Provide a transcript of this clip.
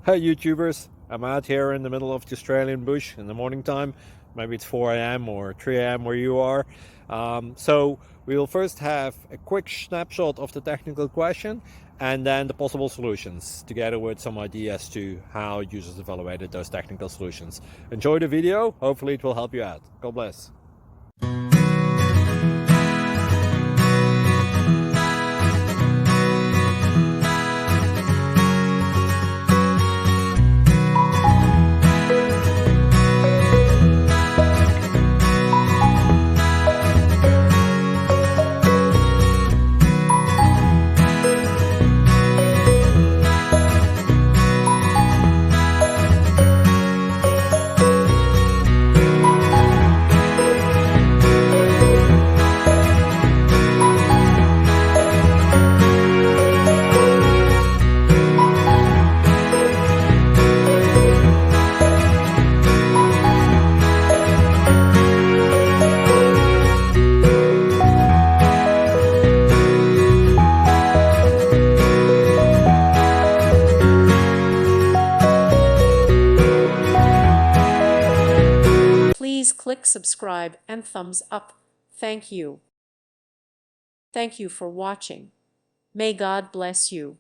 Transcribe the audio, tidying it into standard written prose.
Hey YouTubers, I'm out here in the middle of the Australian bush in the morning time. Maybe it's 4 a.m. or 3 a.m. where you are. So we'll first have a quick snapshot of the technical question and then the possible solutions, together with some ideas to how users evaluated those technical solutions. Enjoy the video, hopefully it will help you out. God bless. Please click subscribe and thumbs up. Thank you. Thank you for watching. May God bless you.